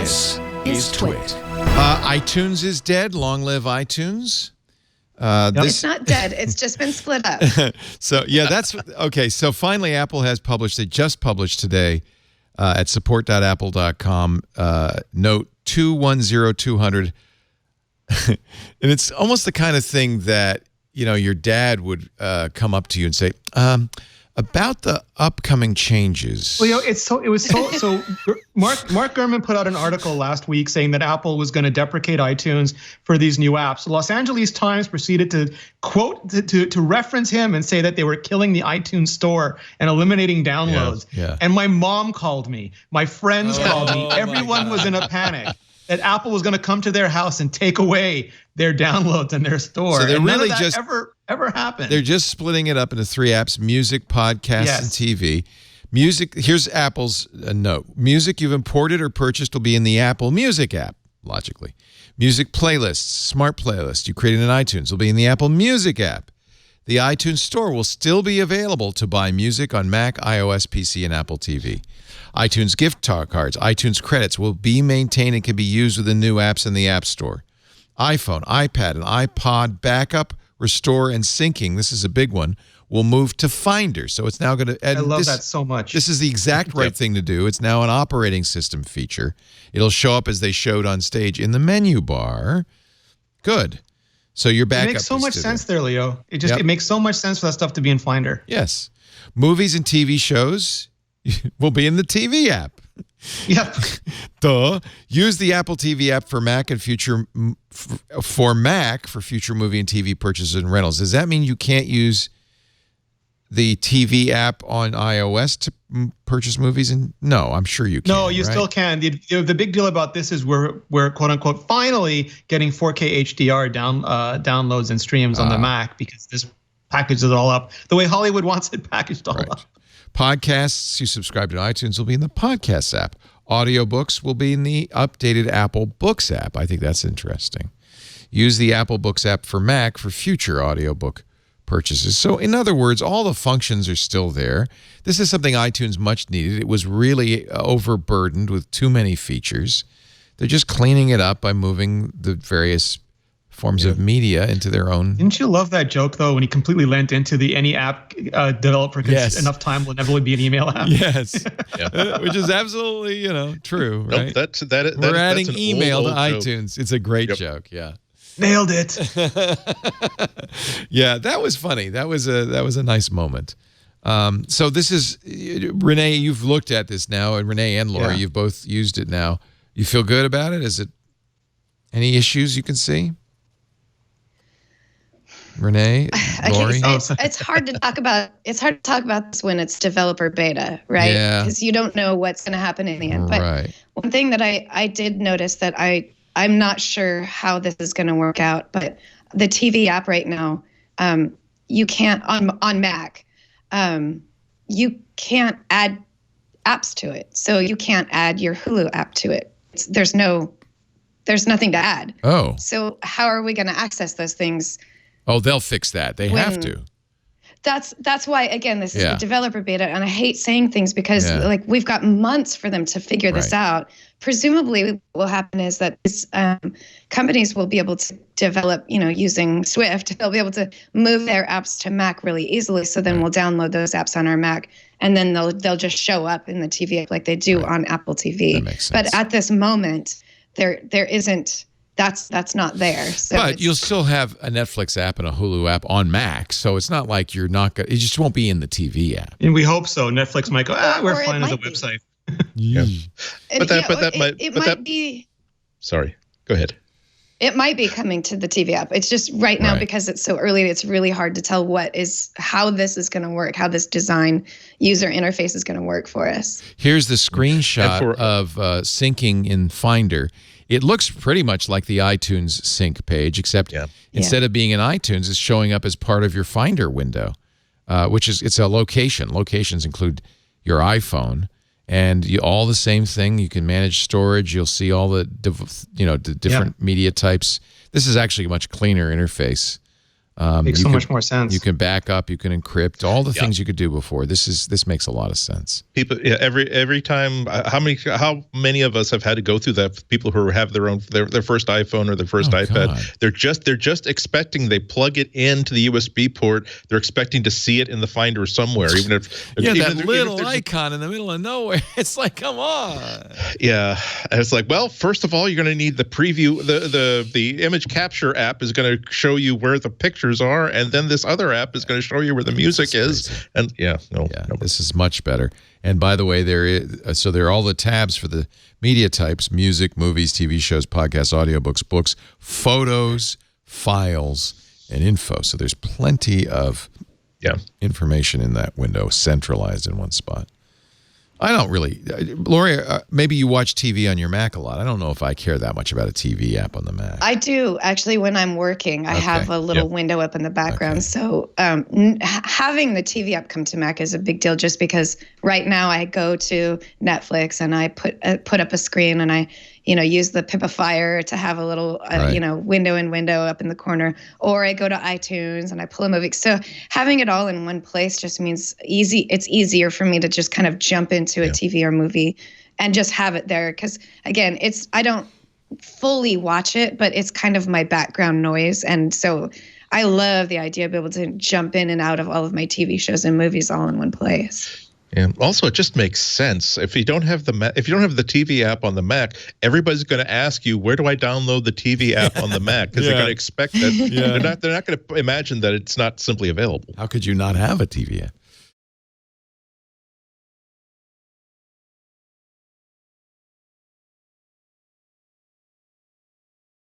This is TWiT. iTunes is dead. Long live iTunes. It's not dead. It's just been split up. So, yeah, that's okay. So finally, Apple has published, they just published today at support.apple.com, note 210200. And it's almost the kind of thing that, you know, your dad would come up to you and say, about the upcoming changes. Well, you know, Mark Gurman put out an article last week saying that Apple was going to deprecate iTunes for these new apps. The Los Angeles Times proceeded to quote to reference him and say that they were killing the iTunes store and eliminating downloads. Yeah. And my mom called me. My friends called me. Everyone was in a panic that Apple was going to come to their house and take away their downloads and their store. So they're and really none of that just ever happened. They're just splitting it up into 3 apps: music, podcasts, and TV. Music. Here's Apple's note: music you've imported or purchased will be in the Apple Music app. Logically, music playlists, smart playlists you created in iTunes will be in the Apple Music app. The iTunes Store will still be available to buy music on Mac, iOS, PC, and Apple TV. iTunes gift cards, iTunes credits will be maintained and can be used with the new apps in the App Store. iPhone, iPad, and iPod backup, restore, and syncing, this is a big one, will move to Finder. So it's now going to... I love that so much. This is the exact right thing to do. It's now an operating system feature. It'll show up as they showed on stage in the menu bar. Good. So your backup It makes so much sense there, Leo. It makes so much sense for that stuff to be in Finder. Yes. Movies and TV shows will be in the TV app. Yep. Duh. Use the Apple TV app for Mac and future for future movie and TV purchases and rentals. Does that mean you can't use the TV app on iOS to purchase movies? And no, I'm sure you can. No, you still can. The big deal about this is we're quote unquote finally getting 4K HDR downloads and streams on the Mac, because this packages it all up the way Hollywood wants it packaged all up. Podcasts you subscribe to iTunes will be in the Podcasts app. Audiobooks will be in the updated Apple Books app. I think that's interesting. Use the Apple Books app for Mac for future audiobook purchases. So in other words, all the functions are still there. This is something iTunes much needed. It was really overburdened with too many features. They're just cleaning it up by moving the various forms of media into their own. Didn't you love that joke, though, when he completely lent into the any app developer gets enough time will inevitably be an email app? Yes. Which is absolutely, true, right? Nope, We're adding that's an email old to iTunes. It's a great joke, yeah. Nailed it. Yeah, that was funny. That was a nice moment. So this is, Renee, you've looked at this now, and Renee and Laura, you've both used it now. You feel good about it? Is it any issues you can see? Renee, Lori? It's hard to talk about. It's hard to talk about this when it's developer beta, right? Yeah. Because you don't know what's going to happen in the end. But right. One thing that I did notice that I'm not sure how this is going to work out, but the TV app right now, you can't on Mac, you can't add apps to it. So you can't add your Hulu app to it. There's nothing to add. Oh. So how are we going to access those things? Oh, they'll fix that. They have to. That's why, again, this is a developer beta, and I hate saying things because like we've got months for them to figure this out. Presumably what will happen is that companies will be able to develop, using Swift, they'll be able to move their apps to Mac really easily. So then we'll download those apps on our Mac, and then they'll just show up in the TV app like they do on Apple TV. That makes sense. But at this moment, there isn't. That's not there. So but you'll still have a Netflix app and a Hulu app on Mac, so it's not like you're not going. It just won't be in the TV app. And we hope so. Netflix might go, we're fine as a website. But that might be. Sorry, go ahead. It might be coming to the TV app. It's just right now because it's so early. It's really hard to tell how this is going to work, how this design user interface is going to work for us. Here's the screenshot of syncing in Finder. It looks pretty much like the iTunes sync page, except instead of being in iTunes, it's showing up as part of your Finder window, it's a location. Locations include your iPhone, and all the same thing. You can manage storage. You'll see all the different media types. This is actually a much cleaner interface Makes so much more sense. You can back up, you can encrypt, all the things you could do before. This makes a lot of sense. People, every time, how many of us have had to go through that? People who have their first iPhone or their first iPad, God. They're just expecting, they plug it into the USB port. They're expecting to see it in the Finder somewhere, even if that little icon in the middle of nowhere. It's like, come on. Yeah, and it's like, well, first of all, you're going to need the preview. The image capture app is going to show you where the pictures are, and then this other app is going to show you where the music is. And this is much better. And by the way, there are all the tabs for the media types: music, movies, TV shows, podcasts, audiobooks, books, photos, files, and info. So there's plenty of information in that window, centralized in one spot. I don't really, Lori, maybe you watch TV on your Mac a lot. I don't know if I care that much about a TV app on the Mac. I do. Actually, when I'm working, I have a little window up in the background. Okay. So having the TV app come to Mac is a big deal, just because right now I go to Netflix and I put up a screen and I use the Pipifier to have a little, window up in the corner, or I go to iTunes and I pull a movie. So having it all in one place just means it's easier for me to just kind of jump into a TV or movie and just have it there. Because again, I don't fully watch it, but it's kind of my background noise. And so I love the idea of being able to jump in and out of all of my TV shows and movies all in one place. And also, it just makes sense. If you don't have the TV app on the Mac, everybody's going to ask you, "Where do I download the TV app on the Mac?" Because they're going to expect that. They're not going to imagine that it's not simply available. How could you not have a TV app?